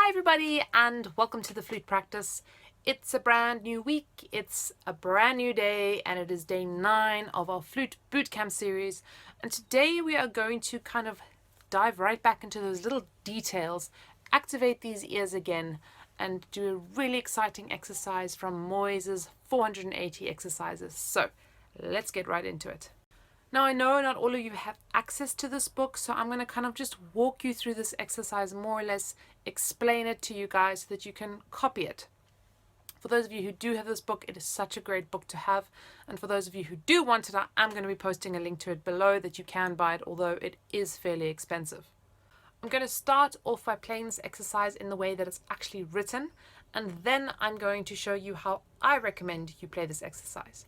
Hi everybody and welcome to the Flute Practice. It's a brand new week, it's a brand new day, and it is day 9 of our Flute Bootcamp series. And today we are going to kind of dive right back into those little details, activate these ears again, and do a really exciting exercise from Moyse's 480 exercises. So let's get right into it. Now, I know not all of you have access to this book, so I'm going to kind of just walk you through this exercise, more or less explain it to you guys so that you can copy it. For those of you who do have this book, it is such a great book to have. And for those of you who do want it, I'm going to be posting a link to it below that you can buy it, although it is fairly expensive. I'm going to start off by playing this exercise in the way that it's actually written, and then I'm going to show you how I recommend you play this exercise.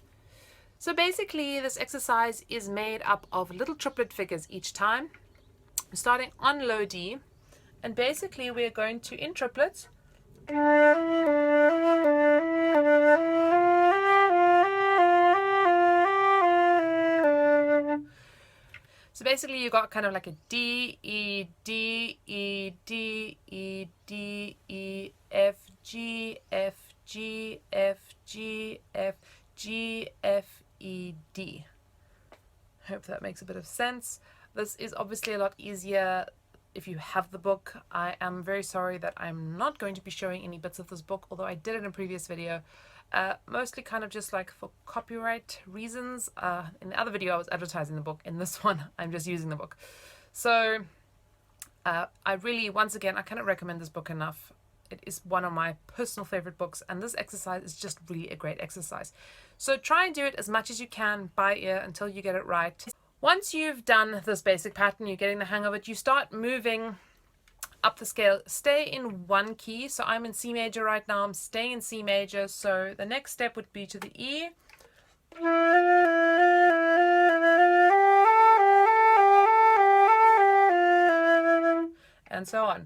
So basically, this exercise is made up of little triplet figures each time, starting on low D, and basically we're going to, in triplets, so basically you got kind of like a D, E, D, E, D, E, D, E, F, G, F, G, F, G, F, G, F, E, D. Hope that makes a bit of sense. This is obviously a lot easier if you have the book. I am very sorry that I'm not going to be showing any bits of this book, although I did in a previous video. Mostly kind of just like for copyright reasons. In the other video I was advertising the book. In this one I'm just using the book. So I really, once again, I cannot recommend this book enough. It is one of my personal favorite books, and this exercise is just really a great exercise. So try and do it as much as you can by ear until you get it right. Once you've done this basic pattern, you're getting the hang of it, you start moving up the scale. Stay in one key. So I'm in C major right now. I'm staying in C major. So the next step would be to the E. And so on.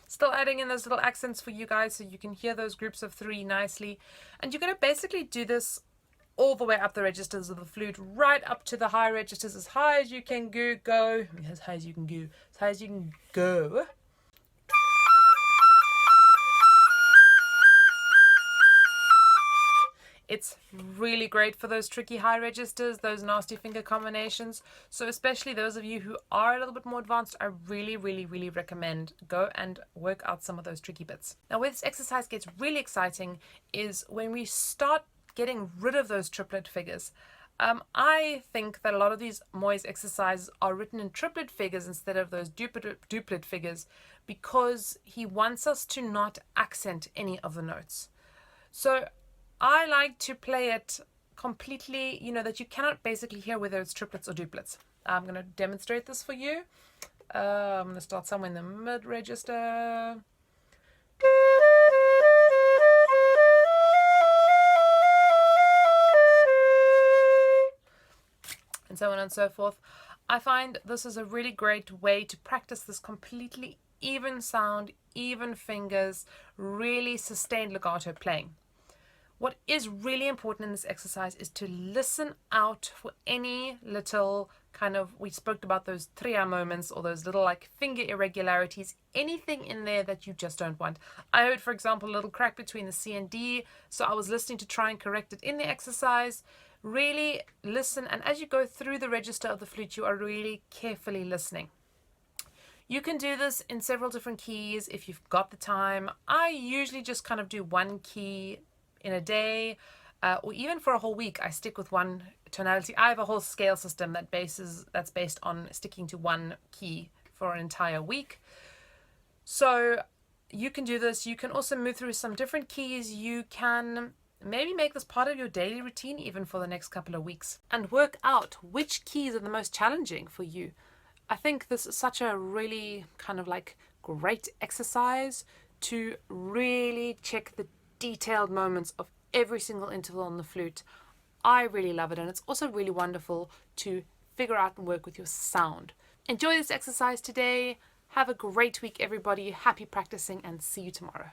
Still adding in those little accents for you guys so you can hear those groups of 3 nicely. And you're going to basically do this all the way up the registers of the flute, right up to the high registers, as high as you can go. As high as you can go. As high as you can go. It's really great for those tricky high registers, those nasty finger combinations. So especially those of you who are a little bit more advanced, I really recommend go and work out some of those tricky bits. Now, where this exercise gets really exciting is when we start getting rid of those triplet figures. I think that a lot of these Moyse exercises are written in triplet figures instead of those duplet figures, because he wants us to not accent any of the notes. So I like to play it completely, that you cannot basically hear whether it's triplets or duplets. I'm going to demonstrate this for you. I'm going to start somewhere in the mid register. And so on and so forth. I find this is a really great way to practice this completely even sound, even fingers, really sustained legato playing. What is really important in this exercise is to listen out for any little kind of, we spoke about those tria moments or those little like finger irregularities, anything in there that you just don't want. I heard, for example, a little crack between the C and D, so I was listening to try and correct it in the exercise. Really listen, and as you go through the register of the flute, you are really carefully listening. You can do this in several different keys if you've got the time. I usually just kind of do one key in a day, or even for a whole week. I stick with one tonality. I have a whole scale system that's based on sticking to one key for an entire week. So you can do this. You can also move through some different keys. You can maybe make this part of your daily routine even for the next couple of weeks, and work out which keys are the most challenging for you. I think this is such a really kind of like great exercise to really check the detailed moments of every single interval on the flute. I really love it, and it's also really wonderful to figure out and work with your sound. Enjoy this exercise today. Have a great week, everybody. Happy practicing, and see you tomorrow.